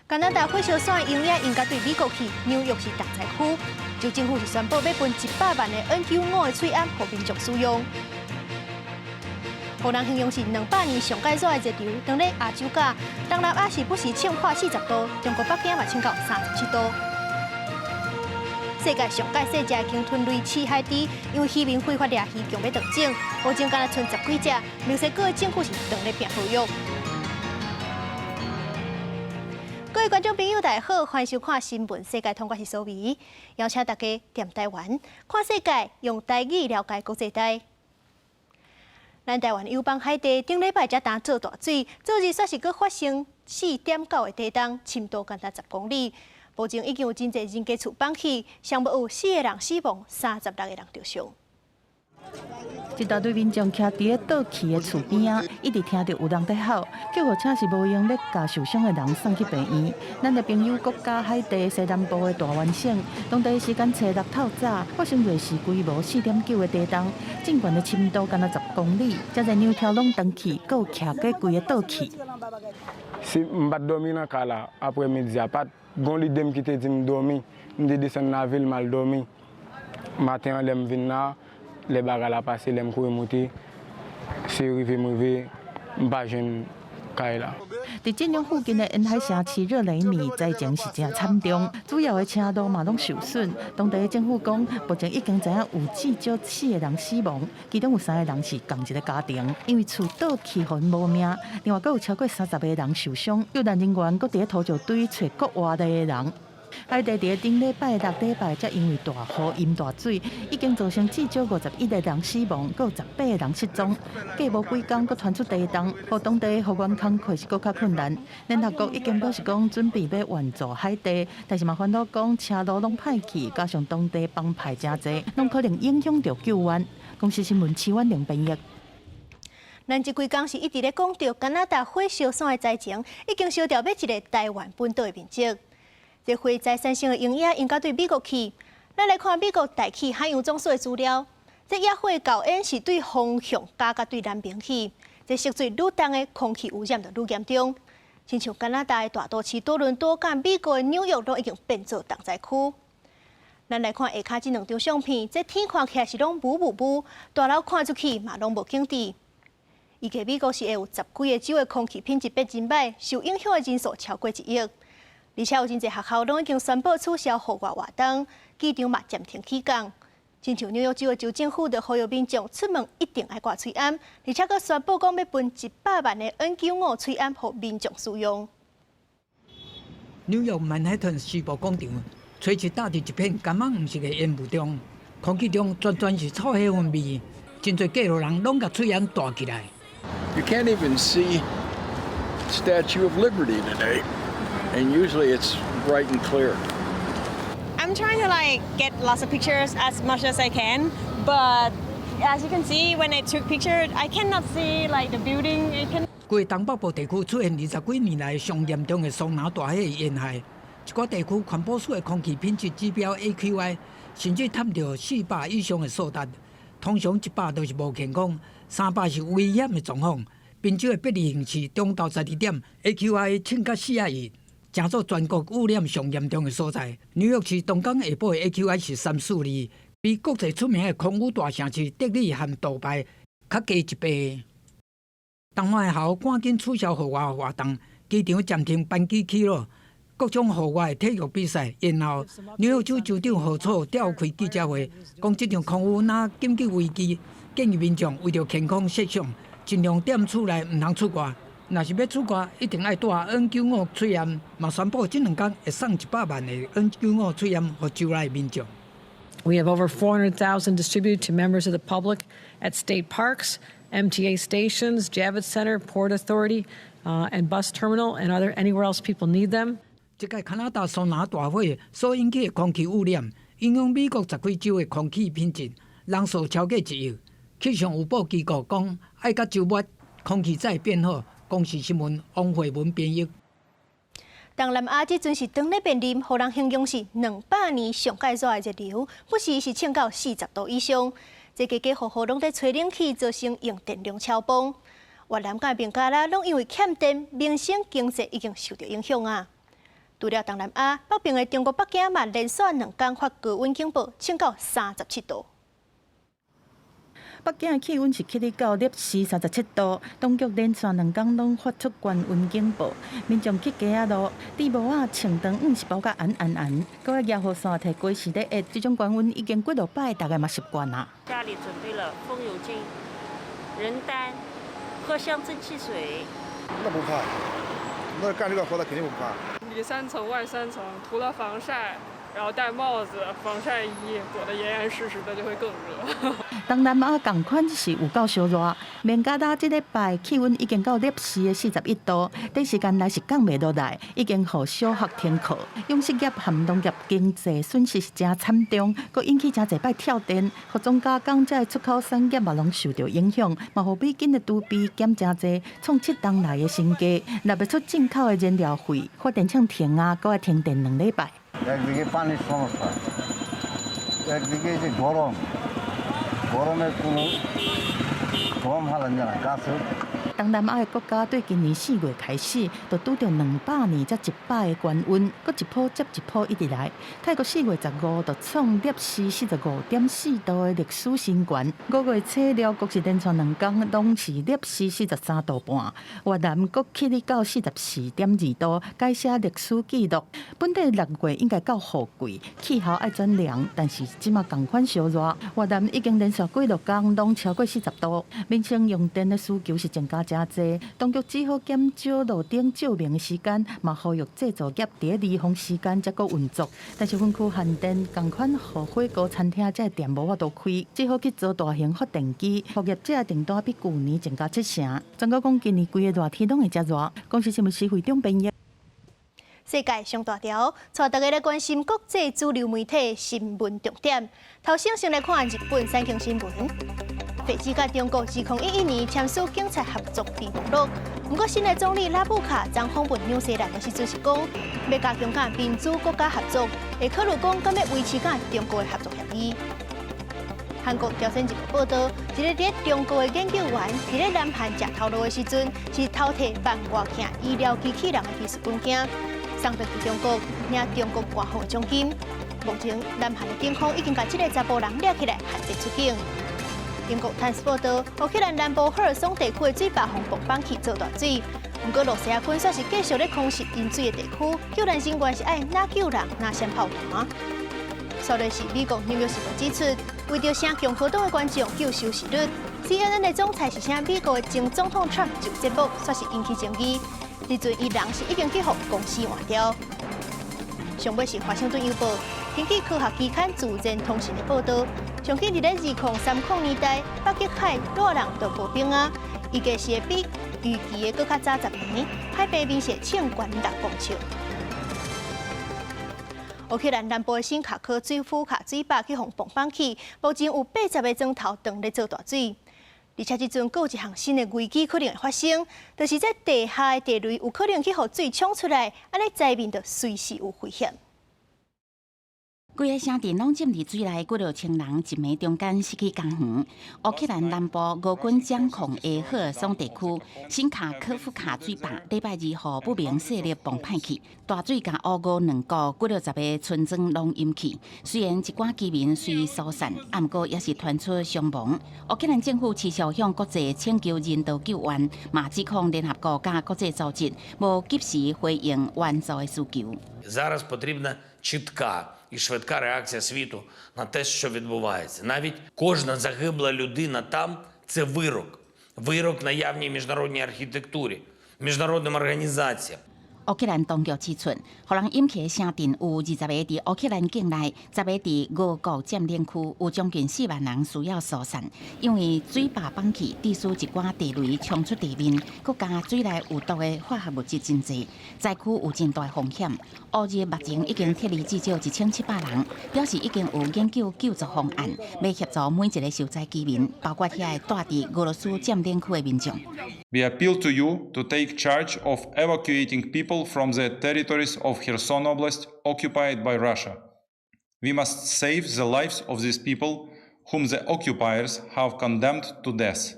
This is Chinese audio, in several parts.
加拿大火烧线营业应该对美国去，纽约是重灾区。州政府是宣布要分100万的 N95的税案，给民众使用。互人形容是200年上介热的热流，当咧亚洲甲东南亚是不时冲破40度，中国北京嘛冲到37度。世界上介细只鲸豚类赤海猪，因为渔民非法掠鱼，强要断种，目前敢若剩10几只。墨西哥的政府是当咧拼合约。各位观众朋友，大家好，欢迎收看《新闻世界通》，我是苏眉，邀请大家踮台湾看世界，用台语了解国际台。咱台湾友邦海地顶礼拜才打做大水，昨日煞是阁发生4.9的地震，深度高达10公里。目前已经有真侪人家厝放弃，尚无有4个人死亡，36个人受伤。一大堆民众徛伫个倒去的厝边啊，一直听到有人在吼，救护车是无用咧，把受伤的人送去病院。咱的朋友国家海地西南部的大湾省，当地时间6透早发生瑞士规模4.9的地震，震源的深度敢若10公里，遮侪牛条拢断去，阁有徛过规个倒去。Si mbat dormi na kala après midi pas gon li dem qui te dit me dormi me descendre na ville mal dormi matin lem vinn na les bagarres la passer lem courir monter c'est arrivé me m'pas jeune开啦。伫晋江附近的沿海城市热雷米灾情是真惨重，主要的车路嘛拢受损。当地的政府讲，目前已经知影有至少4个人死亡，其中有3个人是同一个家庭，因为厝倒去互因无命。另外，阁有超过30个人受伤，救援人员阁伫土石堆找国外的人。海地伫顶礼拜6礼拜，才因为大雨淹大水，已经造成至少51个人死亡，阁有18个人失踪。过无几天，阁传出地震，互当地复原工课是阁较困难。联合国已经表示讲准备要援助海地，但是嘛烦恼讲车路拢歹去，加上当地帮派真侪，拢可能影响到救援。公司新闻市阮林编译。咱这几天是一直咧讲到加拿大火烧线的灾情，已经烧掉要一个台湾本岛的面积。这回在三星的营业应该对美国去，咱来看美国大气海洋总署的资料。这野火导演是对方向加甲对南边去，这涉水愈重的空气污染就愈严重。亲像加拿大的大都市多伦多甲美国的纽约都已经变做重灾区。咱来看下骹这2张相片，这天看起来是拢雾，大楼看出去嘛拢无景致。预计美国是会有10几个州的空气品质变真歹，受影响的人数超过1亿。而且有真侪学校拢已经宣布取消户外活动，机场嘛暂停起工。亲像纽约州的州政府就呼吁民众出门一定爱挂吹暗，而且佫宣布讲要分100万的 N95吹暗给民众使用。纽约曼海顿世博广场，吹起打伫一片甘红黄色的烟雾中，空气中全是臭气熏味，真侪街路人拢甲吹暗戴起来。You can't even see Statue of Liberty today. And usually it's bright and clear. I'm trying to get lots of pictures as much as I can, but as you can see, when I took pictures, I cannot see the building.规东北部地区出现20几年来上严重的桑拿大气烟害，一寡地区环保署的空气品质指标 AQI 甚至探到400以上的数值，通常100都是无健康，300是危险的状况。宾州的北利县市中昼12点 AQI 称到42。正做全国污染上严重的所在，纽约市东港下晡的 AQI 是342，比国际出名的空污大城市德里和杜拜较低1倍。东岸校赶紧取消户外活动，机场暂停班机起落，各种户外体育比赛。然后，纽约州州长何楚召开记者会，讲这场空污若紧急危机，建议民众为着健康设想，尽量踮厝内，唔通出外。若是要出国，一定爱戴 N95 吹烟，嘛宣布这2天会送100万的 N95 吹烟给州内民众。We have over 400,000 distributed to members of the public at state parks, MTA stations, Javits Center, Port Authority, and bus terminal, and anywhere else people need them. 这届加拿大桑拿大火所引起的空气污染，影响美国10几州的空气品质，人数超过1亿。气象预报机构讲，爱到周末空气再变好。公视新闻王慧文编译。东南亚这阵是当咧面临，互人形容是200年上介热的热流，不时是冲到40度以上。这家家户户拢在吹冷气，造成用电量超崩。越南甲兵家啦，拢因为欠电，民生经济已经受到影响啊。除了东南亚，北边的中国北京嘛，连续2天发高温警报，升到37度。北京的气温是起哩到摄氏37度，当局连续2天拢发出高温警报，民众去街仔路，地帽啊、穿长是包甲红，搁个野雨伞摕规时咧下，这种高温已经几落摆，大概嘛习惯啦。家里准备了风油精、人丹、藿香正气水。那不怕，那干这个活的肯定不怕。里3层外3层，涂了防晒，然后戴帽子、防晒衣，裹得严严实实的，就会更热。东南亚同款是有够烧热，棉加达这礼拜气温已经到摄氏的41度，短时间内是降袂落来，已经互小学停课，养殖业和农业经济损失是真惨重，佮引起真侪摆跳电，互庄稼港这出口产业嘛拢受到影响，嘛互美金的储备减真侪，创7年来的新低，纳不出进口的燃料费，发电厂停啊，佮要停电2礼拜。 একদিকে পানির সমস্যা, একদিকে যে গরমের কোনো গরম হালান যায় না গাছে। 东南亚的国家对今年4月开始，就拄着200年才1摆的高温，搁一波接一波一直来。泰国4月15就创摄氏45.4度的历史新高。5月初辽国是连续2天拢是摄氏43度半，越南搁起哩到44.2度，改写历史纪录。本地6月应该够雨季，气候爱转凉，但是即马同款烧热。越南已经连续几落天拢超过40度，民生用电的需求是增加。 真济，当局只好减少路顶照明的时间，嘛呼吁制造业伫离峰时间才搁运作。但是分区限电，同款互火锅餐厅这店无法度开，只好去做大型发电机。服务业者订单比去年增加7成。全国讲今年规个热天拢会遮热。公司新闻时会长编译。世界上大条，带大家来关心国际主流媒体新闻重点。头先来看日本三经新闻。 斐济甲中国2011年签署警察合作备忘录，不过新的总理拉布卡昨访问纽西兰的时阵是讲，要加强甲民主国家合作，会考虑讲敢要维持甲中国的合作协议。韩国朝鲜日报报道，一个伫中国的研究员伫咧南韩食头路的时阵，是偷摕万外件医疗机器人的技术文件，送到去中国，领中国官方奖金。目前南韩的警方已经把这个查甫人抓起来，限制出境。 英国《Times》报道，乌克兰南部赫尔松地区的水坝洪泵放气做大水，不过罗西亚军却是继续咧空袭引水的地区，救援人员是爱哪救人哪先炮弹。sau đây是美国《纽约时报》指出，为着向共和党的观众救收视率 ，CNN 的总裁是向美国的前总统 Trump 就节目，却是引起争议。时阵伊人是已经去互公司换掉。上尾是《华盛顿邮报》根据科学期刊《自然通信》的报道。 上近伫咧2030年代，北极海热人都无冰啊，预计是会比预期的搁较早10年，海平面是冲悬6公尺。乌克兰南部的新卡科水库卡水坝去洪泵放气，目前有80个钟头đang咧做大水，而且即阵搁有一项新的危机可能会发生，就是在地下的地雷有可能去互水冲出来，安尼灾民就随时有危险。 规个城镇拢浸伫水内，几落千人一暝中间失去工园。乌克兰南部俄军掌控的赫尔松地区新卡科夫卡水坝，礼拜2号不明势力崩歹去，大水甲乌俄2国几落10个村庄拢淹去。虽然一寡居民虽疏散，不过也是传出伤亡。乌克兰政府持续向国际请求人道救援，嘛指控联合国甲国际组织无及时回应援助的需求。Зараз потрібна чітка і швидка реакція світу на те, що відбувається. Навіть кожна загибла людина там – це вирок. Вирок наявній міжнародній архітектурі, міжнародним організаціям. 乌克兰当局指出，互人引起的城镇有20个伫乌克兰境内，10个伫俄国占领区，有将近4万人需要疏散。因为水坝放气，致使一寡地雷冲出地面，佮加水内有毒的化学物质真侪，灾区有真大风险。乌日目前已经撤离至少1700人，表示已经有研究救助方案，要协助每一个受灾居民，包括遐个住伫俄罗斯占领区的民众。We appeal to you to take charge of evacuating people from the territories of Kherson Oblast occupied by Russia. We must save the lives of these people whom the occupiers have condemned to death.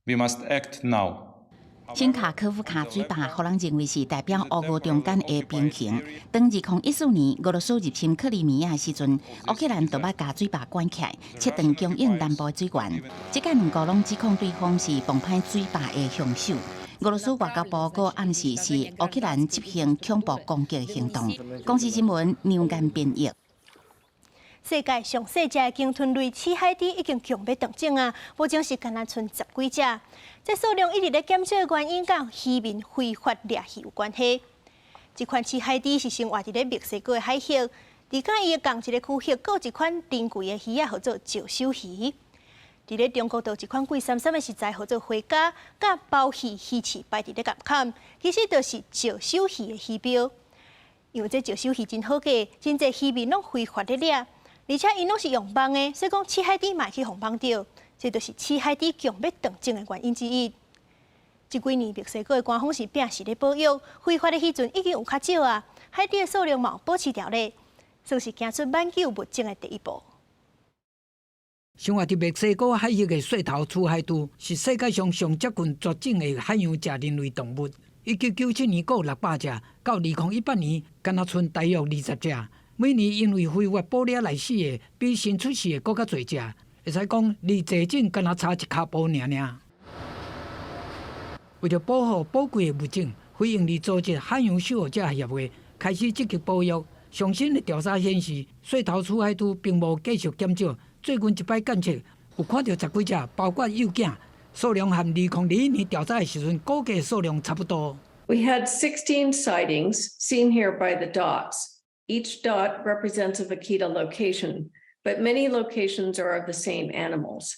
We must act now. 新卡科夫卡水坝，互人认为是代表俄乌中间的平衡。当2014年俄罗斯入侵克里米亚时阵，乌克兰就把加水坝关起来，切断供应南部水源。这个两国拢指控对方是崩坏水坝的凶手。俄罗斯外交部阁暗示是乌克兰执行恐怖攻击行动。公司新闻牛眼编译。世界上细只的鲸豚类赤海猪已经强要断种啊，目前是干那剩10几只。这数量一直在减少的原因，跟渔民非法掠鱼有关系。这款赤海猪是生活在墨西哥的海域，而甲伊的同一个区域，有一款珍贵的鱼啊，叫做石手鱼。伫咧中国，就有一款贵闪闪的食材，叫做花甲，甲鲍鱼鱼翅摆伫咧港口，其实就是石手鱼的鱼标。因为这石手鱼真好价，真侪渔民拢非法咧掠。而且因拢是用网的，所以讲赤海猪嘛去互网着，这就是赤海猪强要断种的原因之一。这几年墨西哥的官方是拼死咧保育，非法的渔船已经有较少啊，海猪的数量嘛保持条例，算是行出挽救物种的第一步。生活伫墨西哥海域的细头雌海猪是世界上上接近绝种的海洋食人类动物。1997年有600只，到2018年敢若剩大约20只。每年因为非法捕猎来死的，比新出世的更较侪只，会使讲离绝种敢若差一脚步尔。为了保护宝贵的物种，非营利组织海洋守护者协会开始积极保育。最新的调查显示，细头雌海猪并无继续减少。最近一摆监测有看到10几只，包括幼囝，数量和2021年调查的时阵估计数量差不多。We had 16 sightings seen here by the dots. Each dot represents a vaquita location, but many locations are of the same animals.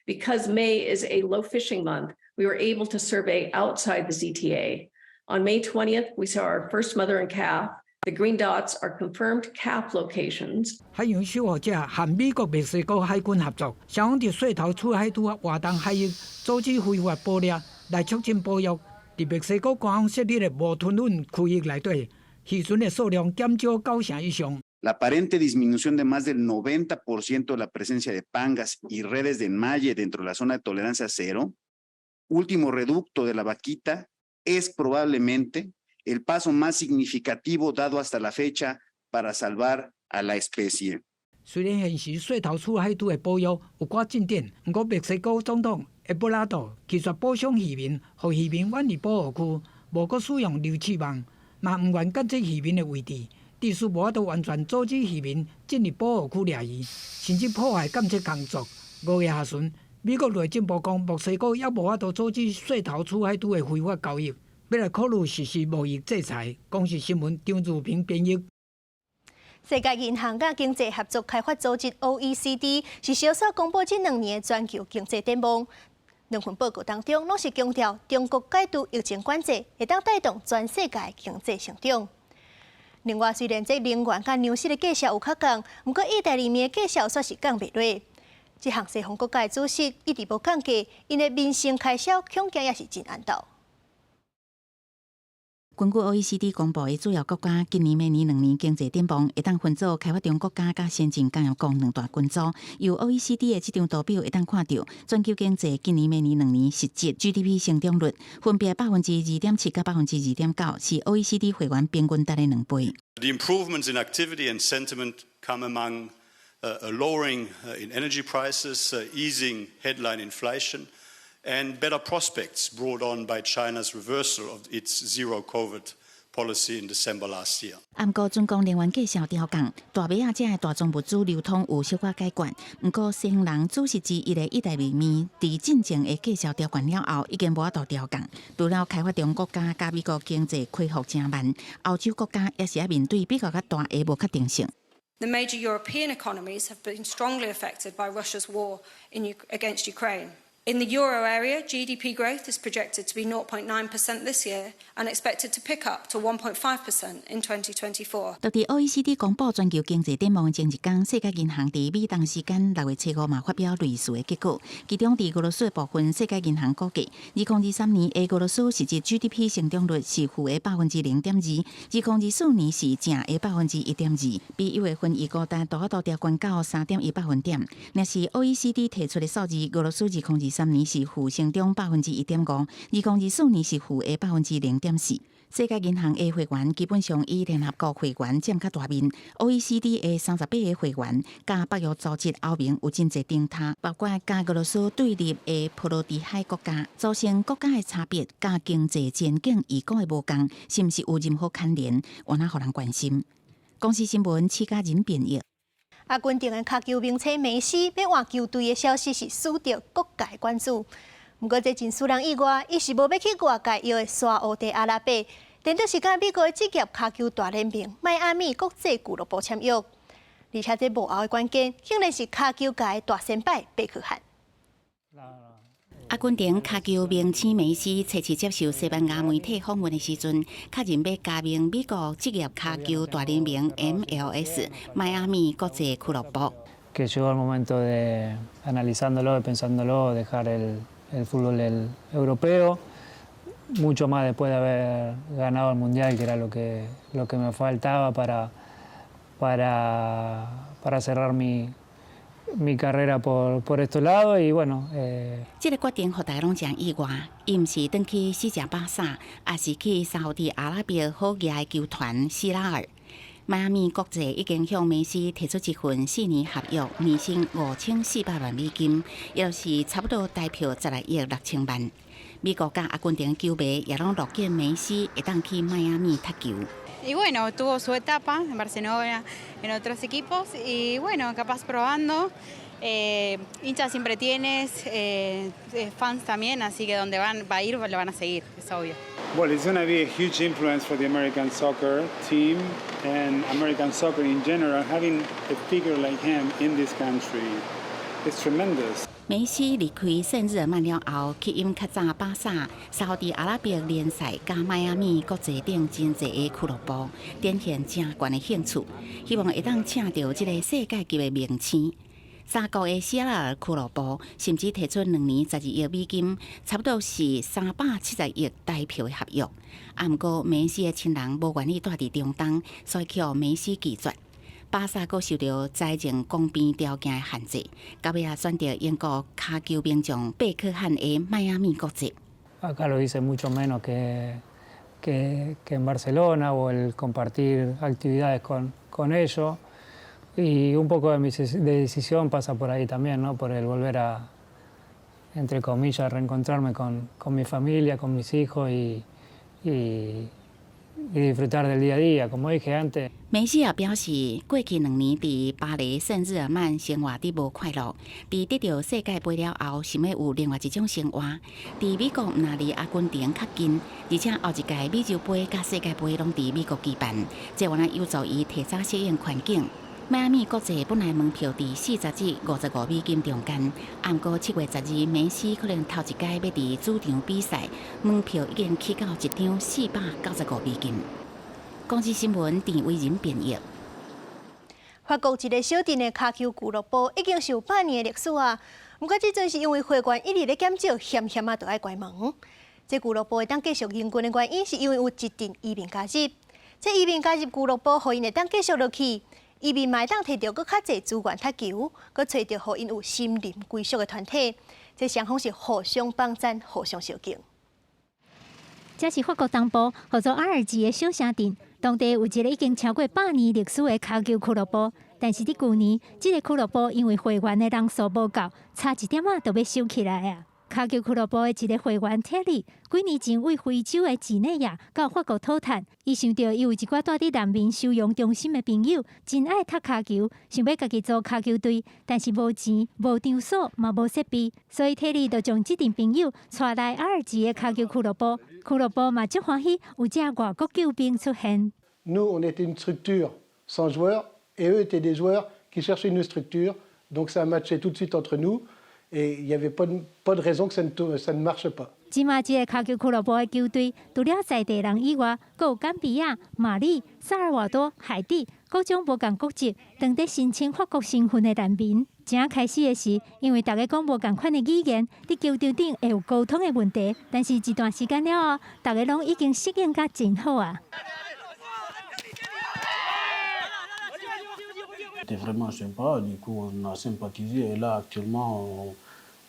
Because May is a low fishing month, we were able to survey outside the ZTA. On May 20th, we saw our first mother and calf. The green dots are confirmed calf locations. 海洋守护者和美国墨西哥海军合作，想往伫细头雌海猪活动海域阻止非法捕猎，来促进保育。伫墨西哥官方设立的无吞吞区域内底。渔船的数量减少9成以上。La aparente disminución de más del 90% de la presencia de pangas y redes de enmalle dentro de la zona de tolerancia cero, último reducto de la vaquita, es probablemente el paso más significativo dado hasta la fecha para salvar a la especie. 虽然现时细头雌海猪的保育有寡进展，不过墨西哥总统埃博拉多拒绝保障渔民，让渔民远离保护区，无阁使用流刺网。嘛唔愿监测渔民的位置，地势无法度完全阻止渔民进入保护区掠鱼，甚至破坏监测工作。5月下旬，美国内政部讲，墨西哥也无法度阻止细头雌海猪的非法交易，要来考虑实施贸易制裁。公视新闻张如平编译。世界银行甲经济合作开发组织 OECD 是小说公布这2年的全球经济展望。2份报告当中，拢是强调中国解除疫情管制，会当带动全世界经济成长。另外，虽然这能源甲粮食的价格有较降，不过意大利面的价格却是降袂落。这项西方国家的主席一直无降价，因的民生开销恐惊也是真难度。根据 OECD 公布的主要国家今年明年2年经济展望，会当分做开发中国家甲先进工业国2大群组。由 OECD 的这张图表会当看到，全球经济今年明年2年实质 GDP 成长率分别2.7%甲2.9%，是 OECD 会员平均值的2倍。The improvements in activity and sentiment come among a lowering in energy prices, easing headline inflation, and better prospects brought on by China's reversal of its zero-COVID policy in December last year. 不过，准讲能源价格调降，大米仔这的大宗物资流通有小可改观。不过，西方人主席之一的意大利面，伫进前的价格调降了后，已经无法度调降。除了开发中国家甲美国经济恢复正慢，欧洲国家也是要面对比较较大的无确定性。The major European economies have been strongly affected by Russia's war against Ukraine. In the euro area, GDP growth is projected to be 0.9% this year and expected to pick up to 1.5% in 2024. 到伫 OECD 公布全球经济展望前一天，世界银行伫美东时间6月7号嘛发表类似的结果。其中伫俄罗斯的部分，世界银行估计2023年的俄罗斯实质 GDP 成长率是负的0.2%，2024年是正的1.2%，比1月份预估大幅度调悬到3.1%。若是 OECD 提出的数字，俄罗斯2023 2023年是负成长1.5%，2024年是负的0.4%。世界银行的会员基本上以联合国会员占较大面 ，OECD 的38个会员加北约组织后面有真侪顶塔，包括加俄罗斯对立的波罗的海国家，造成国家的差别、加经济前景预估的无同，是毋是有任何牵连？原来互人关心。公司新闻七家人编译。阿根廷的脚球名称梅西要换球队的消息是输到各界关注。不过，这真输人以外，伊是无要去外界邀的沙烏地阿拉伯，等到是甲美国的职业脚球大联盟迈阿密国际俱乐部签约。而且这幕后的关键，竟然是脚球界的大先辈贝克汉。阿根廷脚球名星梅西，初次接受西班牙媒体访问的时阵，确认要加盟美国职业脚球大联盟 MLS 迈阿密国际俱乐部。Que llegó el momento de analizándolo, de pensándolo, dejar el fútbol europeo, mucho más después de haber ganado el mundial, que era lo que me faltaba para cerrar mi carrera por estos lados y bueno. 这个决定，互大家拢真意外。伊毋是转去西甲巴萨，也是去沙烏地阿拉伯好野的球团希拉尔。迈阿密国际已经向梅西提出一份4年合约，年薪5400万美金，也就是差不多台票12亿6千万。美国甲阿根廷球迷也拢乐见梅西会当去迈阿密踢球。Y bueno, tuvo su etapa en Barcelona, en otros equipos, y bueno, capaz probando. Hinchas siempre tienes, fans también, así que donde va a ir, lo van a seguir, es obvio. Well, it's going to be a huge influence for the American soccer team and American soccer in general. Having a figure like him in this country is tremendous. 梅西离开圣日耳曼了后，去因较早巴萨、沙烏地阿拉伯联赛加迈阿密国际顶真侪个俱乐部，展现正悬的兴趣，希望会当请到这个世界级的名星。沙国的希拉尔俱乐部甚至提出2年12亿美金，差不多是370亿台票的合约。不过梅西的亲人无愿意住伫中东，所以叫梅西拒绝。巴萨阁受到财政公平条件的限制，到尾也选择英国脚球名将贝克汉的迈阿密国际。Acá lo hice mucho menos que en Barcelona o el compartir actividades con ellos y un poco de mi decisión pasa por ahí también, ¿no? Por el volver a, entre comillas, reencontrarme con mi familia, con mis hijos y disfrutar del día a día, como dije antes. 梅西也表示，过去2年伫巴黎圣日耳曼生活得无快乐，伫得到世界杯了后，想要有另外一种生活。伫美国若离阿根廷较近，而且后一届美洲杯甲世界杯拢伫美国举办，这原来有助伊提早适应环境。迈阿密国际本来门票伫40至55美金中间，不过7月12日，梅西可能头一届要伫主场比赛，门票已经起到一张495美金。公司新闻田伟仁编译。法国一个小镇的脚球俱乐部已经是有100年的历史啊，不过这阵是因为会员一直咧减少，险险啊，就爱关门。这俱乐部会当继续营运的原因，是因为有一阵移民加入。这移民加入俱乐部，互因会当继续落去。移民嘛，当摕到搁较侪资源踢球，搁找到互因有心灵归属的团体，这双方是互相帮赞、互相相敬。这是法国东部叫做阿尔吉的小城镇，当地有一个已经超过100年历史的脚球俱乐部，但是伫去年，这个俱乐部因为会员的人数无够，差一点就要收起来啊。脚球俱乐部的一个会员铁里，几年前为非洲的几内亚到法国讨趁，伊想到伊有一寡住伫难民收容中心的朋友，真爱踢脚球，想要家己组脚球队，但是无钱、无场所，嘛无设备，所以铁里就将这群朋友带来阿尔吉的脚球俱乐部。俱乐部嘛足欢喜，有只外国救兵出现。Nous, on était une structure sans joueurs, et eux étaient des joueurs qui cherchaient une structure, donc ça a matché tout de suite entre nous. Et il n'y avait pas de raison que ça ne marche pas. 即马即个脚球俱乐部的球队，除了在地人以外，还有甘比亚、马里、萨尔瓦多、海地各种无共国籍，当地申请法国身份的难民。正开始的是，因为大家讲无共款的语言，伫球场顶会有沟通的问题。但是一段时间了后，大家拢已经适应甲真好啊。C'était vraiment sympa, du coup on a sympathisé et là actuellement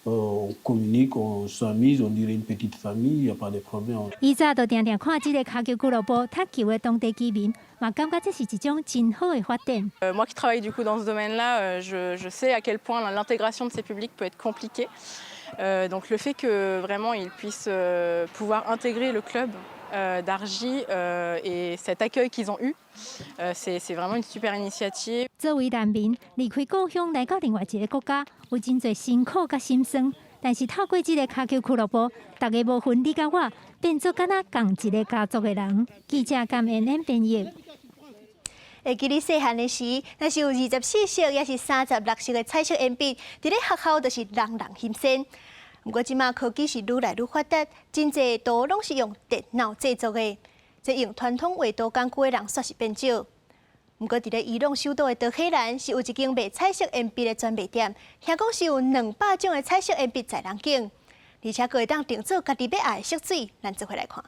on communique, on s'amuse, on dirait une petite famille, il n'y a pas de problème. 以早就定定看这个骹球俱乐部踢球的当地居民，嘛感觉这是一种真好的发展。Moi qui travaille du coup dans ce domaine-là, je sais à quel point l'intégration de ces publics peut être compliquée. Donc le fait que vraiment ils puissent pouvoir intégrer le club d'Argy et cet accueil qu'ils ont eu, c'est vraiment une super initiative. 作为难民离开故乡来到另外一个国家，有真侪辛苦甲心酸。但是透过这个骹球俱乐部，大家无分你甲我，变做敢若共一个家族的人。记者感恩编译。会记你细汉的时，若是有24色也是36色的彩色鉛筆，伫咧学校就是人人欣赏。不过即马科技是愈来愈发达，真侪都拢是用电脑制作的，这用传统画图工具的人煞是变少。不过伫咧伊朗首都的德黑兰是有一间卖彩色鉛筆的专卖店，听讲是有200种的彩色鉛筆在人境，而且可会当定做家己要爱的色水，咱做回来看。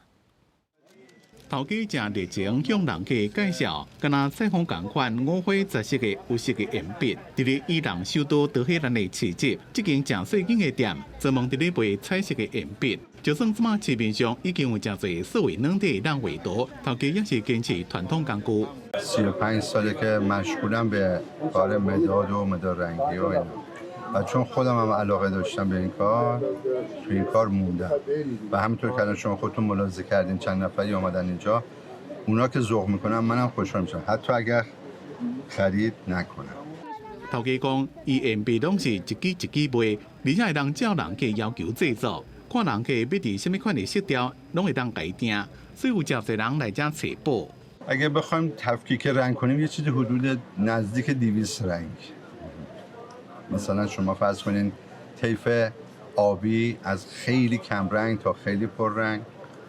头家正热情向人客介绍，敢若采访同款5花10色的有色的鉛筆。伫咧伊朗首都德黑兰的市集，这间正细间的店，专门伫咧卖彩色的鉛筆。就算即马市面上已经有真侪所谓软体人画图，头家也是坚持传统工具。35 ساله که مشغولم به کار مداد و مداد رنگی و اینا. و چون خودم هم علاقه داشتم به این کار، توی این کار موندم. و همینطور که الان شما خودتون ملاحظه کردین چند نفری اومدن اینجا، اونا که ذوق میکنن منم خوشحال میشم، حتی اگر خرید نکنم. 头家讲，伊鉛筆攏是一支一支賣，而且会当照人客要求制作，看人客要伫什么款的色调，拢会当改定，所以有真侪人来这找宝。اگه بخوایم تفکیک رنگ کنیم یه چیزی حدود نزدیک 200 رنگ. مثلا شما فرض کنین طیف آبی از خیلی کم رنگ تا خیلی پر رنگ،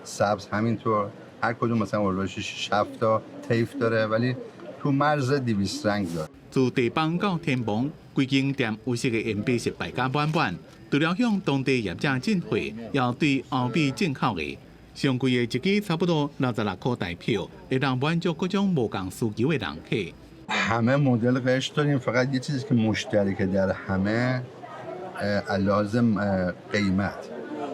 سبز همینطور، هر کدوم مثلا اولوش 6-7 تا طیف داره ولی تو مرز 200 رنگ داره. 自地方到天王，规间店有色的鉛筆是百家滿滿。除了向當地業者進貨，也對歐美進口的。上貴的一支差不多66塊台票，會讓滿足各種無同需求的人客。 همه مدل قش داریم، فقط یه چیزی که مشترکه در همه لازم قیمت.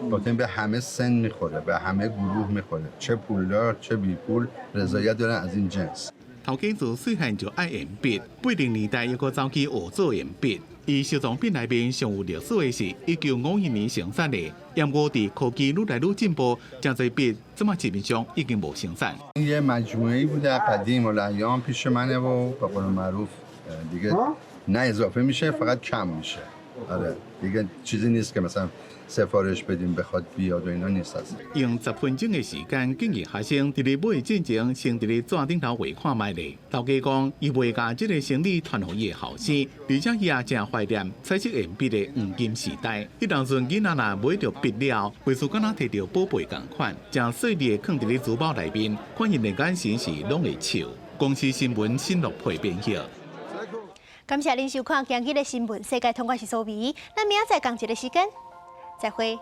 باطن به همه سن میخوره، به همه گروه میخوره، چه پولدار چه بی پول رضایت دارن از این جنس. 頭家自細漢就愛鉛筆，80年代又個走去學做鉛筆。伊收藏品內面上有歷史的是1951年生產的，因我哋科技愈來愈進步，真濟筆這麼市面上已經無生產。 یه مجموعه‌ای بوده قدیم الایام پیش منه و به قول معروف دیگه نه اضافه میشه فقط کم میشه. آره دیگه چیزی نیست که مثلا سفارش بدیم بخواد بیاد و اینا نیست اصلا. 用10分鐘的時間，建議學生伫咧買之前先伫咧紙頂頭畫看賣咧。頭家講，伊袂甲即個生理傳予伊的後生，而且伊也真懷念彩色鉛筆的黃金時代。迄當陣囡仔若買着筆了，會似敢若摕着寶貝共款，真細膩的放伫咧珠寶內面，看因的眼神是攏會笑。公司新聞新樂配編輯。感謝您收看今日的新聞，世界通我是蘇美，咱明仔載同一個時間再會。